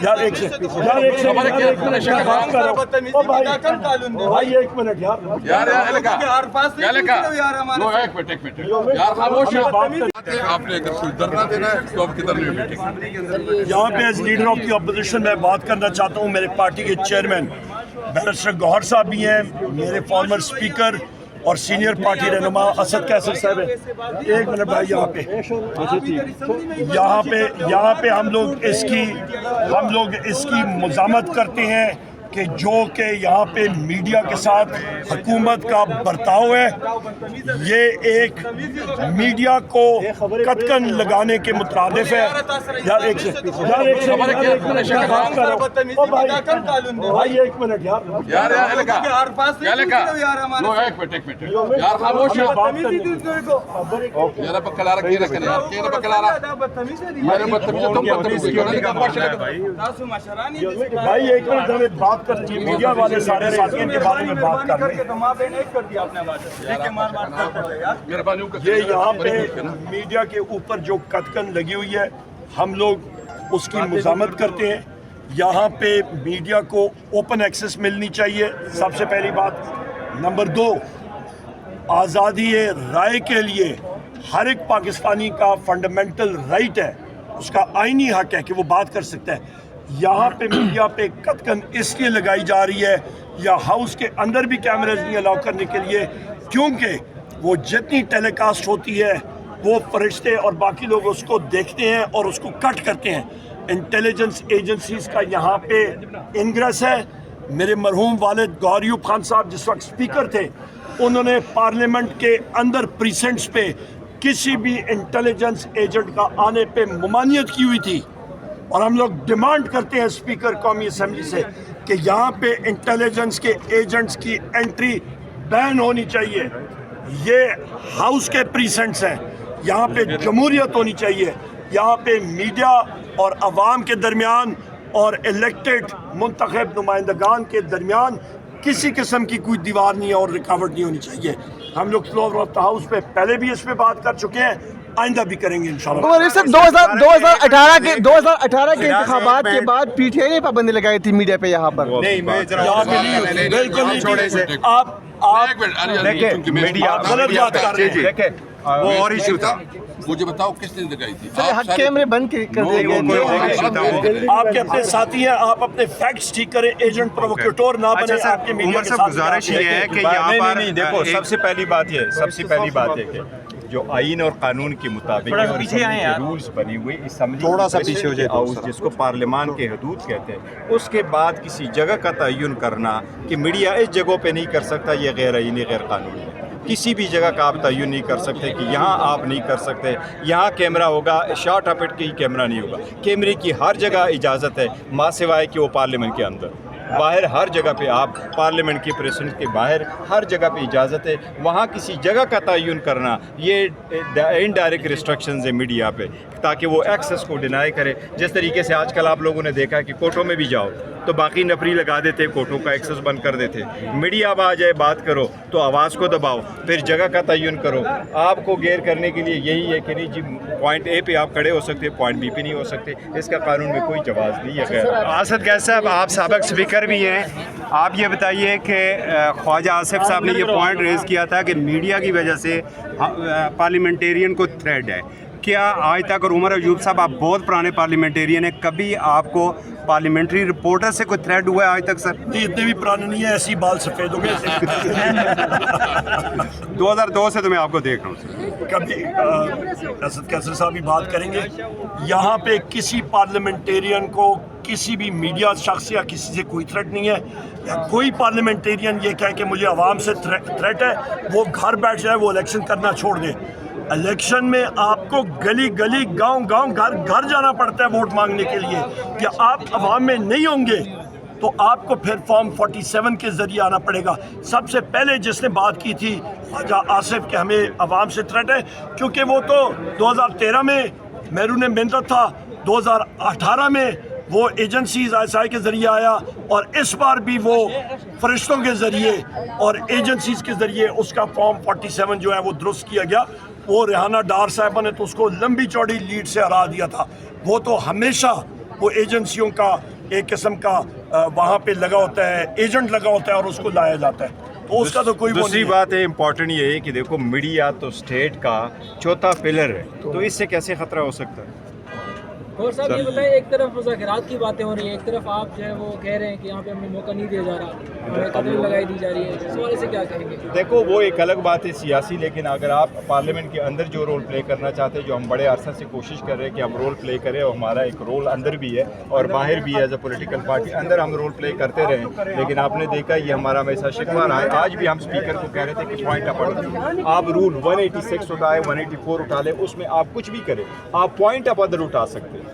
یار ایک بھائی ایک منٹ یار آپ نے اگر کوئی دھرنا دینا ہے تو آپ کدھر نہیں بیٹھیں؟ یہاں پہ as leader of the opposition میں بات کرنا چاہتا ہوں. میرے پارٹی کے چیئرمین بیرسٹر گوہر صاحب بھی ہیں, میرے فارمر اسپیکر اور سینئر پارٹی رہنما اسد کیسر صاحب ہیں. ایک منٹ بھائی یہاں پہ ہم لوگ اس کی مزاحمت کرتے ہیں کہ جو کہ یہاں پہ میڈیا کے ساتھ حکومت کا برتاؤ ہے, یہ ایک میڈیا کو قطکن لگانے کے مترادف ہے. یار ایک منٹ بھائی ایک منٹ ہمیں بات کرتی میڈیا والے سارے ساتھیوں کے بارے میں بات کر رہے ہیں. یہ یہاں پہ میڈیا کے اوپر جو قطکن لگی ہوئی ہے ہم لوگ اس کی مزاحمت کرتے ہیں. یہاں پہ میڈیا کو اوپن ایکسس ملنی چاہیے, سب سے پہلی بات. نمبر 2, آزادی رائے کے لیے ہر ایک پاکستانی کا فنڈامنٹل رائٹ ہے, اس کا آئینی حق ہے کہ وہ بات کر سکتا ہے. یہاں پہ میڈیا پہ قطکن اس لیے لگائی جا رہی ہے, یا ہاؤس کے اندر بھی کیمرز نہیں الاؤ کرنے کے لیے, کیونکہ وہ جتنی ٹیلی کاسٹ ہوتی ہے وہ فرشتے اور باقی لوگ اس کو دیکھتے ہیں اور اس کو کٹ کرتے ہیں. انٹیلیجنس ایجنسیز کا یہاں پہ انگریس ہے. میرے مرحوم والد گوہر ایوب خان صاحب جس وقت اسپیکر تھے, انہوں نے پارلیمنٹ کے اندر پریسنٹس پہ کسی بھی انٹیلیجنس ایجنٹ کا آنے پہ ممانعت کی ہوئی تھی, اور ہم لوگ ڈیمانڈ کرتے ہیں اسپیکر قومی اسمبلی سے کہ یہاں پہ انٹیلیجنس کے ایجنٹس کی انٹری بین ہونی چاہیے. یہ ہاؤس کے پریسنٹس ہیں, یہاں پہ جمہوریت ہونی چاہیے. یہاں پہ میڈیا اور عوام کے درمیان اور الیکٹڈ منتخب نمائندگان کے درمیان کسی قسم کی کوئی دیوار نہیں ہے اور رکاوٹ نہیں ہونی چاہیے. ہم لوگ فلور آف دا ہاؤس پہ پہلے بھی اس پہ بات کر چکے ہیں, آئندہ بھی کریں گے انشاءاللہ. 2018 کے انتخابات کے بعد پی ٹی آئی نے پابندی لگائی تھی میڈیا پہ یہاں پر. وہ اور ایشو تھا, مجھے بتاؤ کس نے لگائی تھی؟ کیمرے بند کر دیے گئے. آپ کے اپنے ساتھی ہیں, آپ اپنے فیکٹس ٹھیک کریں, ایجنٹ پرووکیٹور نہ بنے. آپ کے میڈیا کے ساتھ گزارش یہ ہے کہ یہاں پر دیکھو, سب سے پہلی بات ہے کہ جو آئین اور قانون کے مطابق رولز بنی ہوئی اسمبلی تھوڑا سا پیچھے ہو جائے ہاؤس جس کو پارلیمان کے حدود کہتے ہیں, اس کے بعد کسی جگہ کا تعین کرنا کہ میڈیا اس جگہوں پہ نہیں کر سکتا, یہ غیر آئینی غیر قانونی ہے. کسی بھی جگہ کا آپ تعین نہیں کر سکتے کہ یہاں آپ نہیں کر سکتے, یہاں کیمرہ ہوگا, شارٹ اپٹ کے ہی کیمرہ نہیں ہوگا. کیمرے کی ہر جگہ اجازت ہے, ماں سوائے کہ وہ پارلیمنٹ کے اندر. باہر ہر جگہ پہ آپ پارلیمنٹ کے پریسنٹ کے باہر ہر جگہ پہ اجازت ہے. وہاں کسی جگہ کا تعین کرنا یہ انڈائریکٹ ریسٹرکشنز ہے میڈیا پہ, تاکہ وہ ایکسس کو ڈینائی کرے. جس طریقے سے آج کل آپ لوگوں نے دیکھا کہ کوٹوں میں بھی جاؤ تو باقی نفری لگا دیتے, کوٹوں کا ایکسس بند کر دیتے. میڈیا اب آ جائے, بات کرو تو آواز کو دباؤ, پھر جگہ کا تعین کرو. آپ کو گیر کرنے کے لیے یہی ہے کہ نہیں جی پوائنٹ اے پہ آپ کھڑے ہو سکتے, پوائنٹ بی پہ نہیں ہو سکتے. اس کا قانون میں کوئی جواز نہیں ہے. اسد کیسر صاحب, آپ سابق اسپیکر بھی ہیں, آپ یہ بتائیے کہ خواجہ آصف صاحب نے یہ پوائنٹ ریز کیا تھا کہ میڈیا کی وجہ سے پارلیمنٹیرین کو تھریٹ ہے. کیا آج تک, اور عمر ایوب صاحب آپ بہت پرانے پارلیمنٹیرین ہیں, کبھی آپ کو پارلیمنٹری رپورٹر سے کوئی تھریٹ ہوا ہے آج تک؟ سر اتنے بھی پرانے نہیں ہیں, ایسی بال سفید ہو گئے. 2002 سے تو میں آپ کو دیکھ رہا ہوں. کبھی اسد کیسر صاحب بھی بات کریں گے. یہاں پہ کسی پارلیمنٹیرین کو کسی بھی میڈیا شخص یا کسی سے کوئی تھریٹ نہیں ہے, یا کوئی پارلیمنٹیرین یہ کہے کہ مجھے عوام سے تھریٹ ہے, وہ گھر بیٹھ جائے, وہ الیکشن کرنا چھوڑ دے. الیکشن میں آپ کو گلی گلی گاؤں گاؤں گھر گھر جانا پڑتا ہے ووٹ مانگنے کے لیے. کہ آپ عوام میں نہیں ہوں گے تو آپ کو پھر فارم 47 کے ذریعے آنا پڑے گا. سب سے پہلے جس نے بات کی تھی خواجہ آصف کہ ہمیں عوام سے تھریٹ ہے, کیونکہ وہ تو 2013 میں محرون منت تھا, 2018 میں وہ ایجنسیز ISI کے ذریعے آیا, اور اس بار بھی وہ فرشتوں کے ذریعے اور ایجنسیز کے ذریعے اس کا فارم 47 جو ہے وہ درست کیا گیا. وہ ریحانہ ڈار صاحبہ نے تو اس کو لمبی چوڑی لیڈ سے ہرا دیا تھا. وہ تو ہمیشہ وہ ایجنسیوں کا ایک قسم کا وہاں پہ لگا ہوتا ہے, ایجنٹ لگا ہوتا ہے اور اس کو لایا جاتا ہے. تو اس کا تو کوئی وہ دوسری نہیں بات ہے امپورٹنٹ یہ ہے کہ دیکھو میڈیا تو اسٹیٹ کا چوتھا پلر ہے, تو اس سے کیسے خطرہ ہو سکتا ہے؟ اور صاحب یہ بتائیں, ایک طرف مذاکرات کی باتیں ہو رہی ہیں, ایک طرف آپ جو ہے وہ کہہ رہے ہیں کہ یہاں پہ ہمیں موقع نہیں دیا جا رہا, ہمیں قدر لگائی دی جا رہی ہے, اس حوالے سے کیا کہیں گے؟ دیکھو وہ ایک الگ بات ہے سیاسی, لیکن اگر آپ پارلیمنٹ کے اندر جو رول پلے کرنا چاہتے ہیں, جو ہم بڑے عرصہ سے کوشش کر رہے ہیں کہ ہم رول پلے کریں, اور ہمارا ایک رول اندر بھی ہے اور باہر بھی ہے ایز اے پولیٹیکل پارٹی, اندر ہم رول پلے کرتے رہیں, لیکن آپ نے دیکھا یہ ہمارا ہمیشہ شکوہ رہا ہے. آج بھی ہم اسپیکر کو کہہ رہے تھے کہ پوائنٹ آف آرڈر, آپ رول 186 اٹھائے, 184 اٹھا لیں, اس میں آپ کچھ بھی کریں, آپ پوائنٹ آف آرڈر اٹھا سکتے ہیں.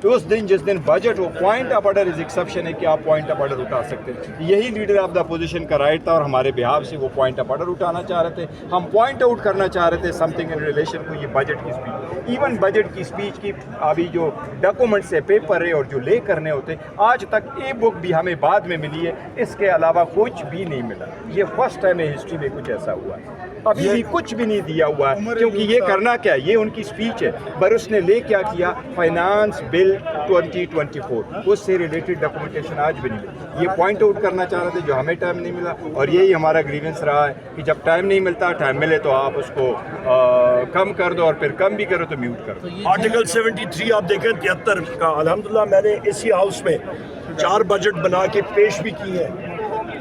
اس دن جس دن بجٹ ہو, point of order is exception ہے کہ آپ پوائنٹ آف آرڈر اٹھا سکتے ہیں. یہی لیڈر آف دا اپوزیشن کا رائٹ تھا, اور ہمارے بہاف سے وہ پوائنٹ آف آرڈر اٹھانا چاہ رہے تھے. ہم پوائنٹ آؤٹ کرنا چاہ رہے تھے سم تھنگ ان ریلیشن کو یہ بجٹ کی اسپیچ, ایون بجٹ کی اسپیچ کی ابھی جو ڈاکومنٹس ہے, پیپر ہے, اور جو لے کرنے ہوتے, آج تک ای بک بھی ہمیں بعد میں ملی ہے, اس کے علاوہ کچھ بھی نہیں ملا. یہ فرسٹ ٹائم ہے ہسٹری میں کچھ ایسا ہوا ہے, ابھی بھی کچھ بھی نہیں دیا ہوا ہے, کیونکہ یہ کرنا کیا ہے, یہ ان کی اسپیچ ہے, پر اس نے لے کیا کیا, فائنانس بل 2024, اس سے ریلیٹڈ ڈاکومنٹیشن آج بھی نہیں ملی. یہ پوائنٹ آؤٹ کرنا چاہ رہے تھے, جو ہمیں ٹائم نہیں ملا, اور یہی ہمارا گریونس رہا ہے کہ جب ٹائم نہیں ملتا, ٹائم ملے تو آپ اس کو کم کر دو, اور پھر کم بھی کرو تو میوٹ کر دو. آرٹیکل 73 آپ دیکھیں 73 کا, الحمدللہ میں نے اسی ہاؤس میں 4 بجٹ بنا کے پیش بھی کی ہے,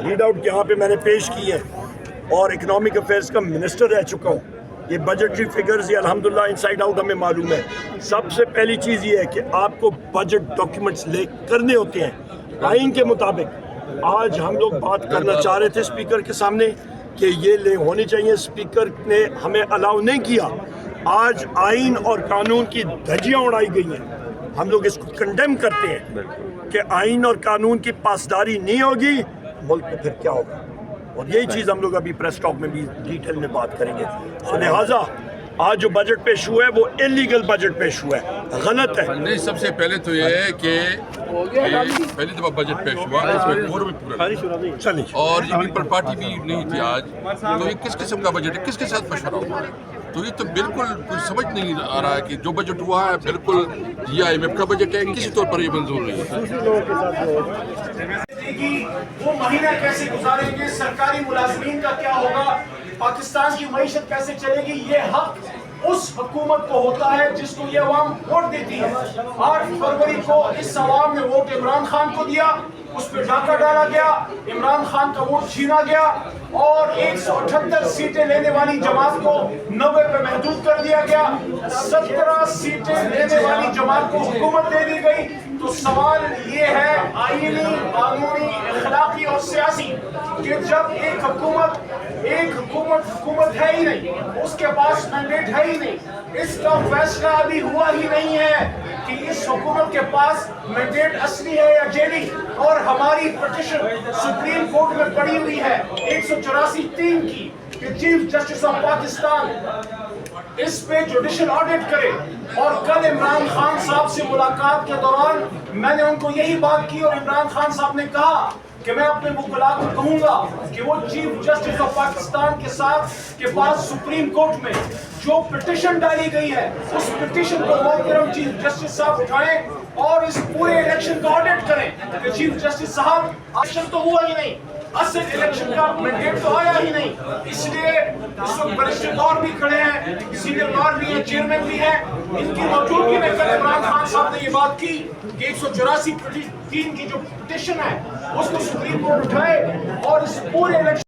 ریڈ آؤٹ یہاں پہ میں نے پیش کی ہے, اور اکنامک افیئرس کا منسٹر رہ چکا ہوں. یہ بجٹری فگرز یہ الحمدللہ انسائڈ آؤٹ ہمیں معلوم ہے. سب سے پہلی چیز یہ ہے کہ آپ کو بجٹ ڈاکیومنٹس لے کرنے ہوتے ہیں آئین کے مطابق. آج ہم لوگ بات کرنا چاہ رہے تھے اسپیکر کے سامنے کہ یہ لے ہونی چاہیے, اسپیکر نے ہمیں الاؤ نہیں کیا. آج آئین اور قانون کی دھجیاں اڑائی گئی ہیں, ہم لوگ اس کو کنڈیم کرتے ہیں کہ آئین اور قانون کی پاسداری نہیں ہوگی, ملک میں پھر کیا ہوگا. اور یہی چیز ہم لوگ ابھی پریس ٹاک میں بھی ڈیٹیل میں بات کریں گے. تو لہٰذا آج جو بجٹ پیش ہوا ہے وہ انلیگل بجٹ پیش ہوا ہے, غلط ہے. نہیں, سب سے پہلے تو یہ ہے کہ پہلی دفعہ بجٹ پیش ہوا, اس میں قورم پورا چلیے, اور یہ پیپل پارٹی بھی نہیں تھی آج, تو یہ کس قسم کا بجٹ ہے, کس کے ساتھ مشورہ ہوا ہے؟ تو یہ تو بالکل کوئی سمجھ نہیں آ رہا ہے کہ جو بجٹ ہوا ہے بالکل یہ IMF کا بجٹ ہے, کسی طور پر یہ منظور نہیں ہے. وہ مہینہ کیسے گزاریں گے, سرکاری ملازمین کا کیا ہوگا, پاکستان کی معیشت کیسے چلے گی, یہ حق اس حکومت کو ہوتا ہے جس کو یہ عوام ووٹ دیتی ہے. 8 فروری کو اس عوام نے ووٹ عمران خان کو دیا, اس پہ ڈاکہ ڈالا گیا, عمران خان کا ووٹ چھینا گیا, اور 178 سیٹیں لینے والی جماعت کو 90 پہ محدود کر دیا گیا. 17 سیٹیں لینے والی جماعت کو حکومت دے دی گئی. تو سوال یہ ہے آئینی, قانونی, اخلاقی اور سیاسی کہ جب ایک حکومت ہے ہی نہیں, اس کے پاس مینڈیٹ ہے ہی نہیں, اس کا فیصلہ ابھی ہوا ہی نہیں ہے کہ اس حکومت کے پاس مینڈیٹ اصلی ہے یا جیلی, اور ہماری پٹیشن سپریم کورٹ میں پڑی ہوئی ہے 184(3) کی کہ چیف جسٹس آف پاکستان اس پہ جوڈیشل آڈٹ کرے. اور کل عمران خان صاحب سے ملاقات کے دوران میں نے ان کو یہی بات کی, اور عمران خان صاحب نے کہا کہ میں اپنے وکلاء کو کہوں گا کہ وہ چیف جسٹس آف پاکستان کے ساتھ کے پاس سپریم کورٹ میں جو پٹیشن ڈالی گئی ہے اس پٹیشن کو محترم چیف جسٹس صاحب اٹھائیں اور اس پورے الیکشن کا آڈٹ کریں کہ چیف جسٹس صاحب الیکشن تو ہوا ہی نہیں, اصل الیکشن کا مینڈیٹ تو آیا ہی نہیں. اس لیے اس وقت بیرسٹر لاور بھی کھڑے ہیں, سینئر لاور بھی ہیں, چیئرمین بھی ہیں, ان کی موجودگی میں کل عمران خان صاحب نے یہ بات کی کہ 184(3) کی جو پٹیشن ہے اس کو سپریم کورٹ اٹھائے اور اس پورے الیکشن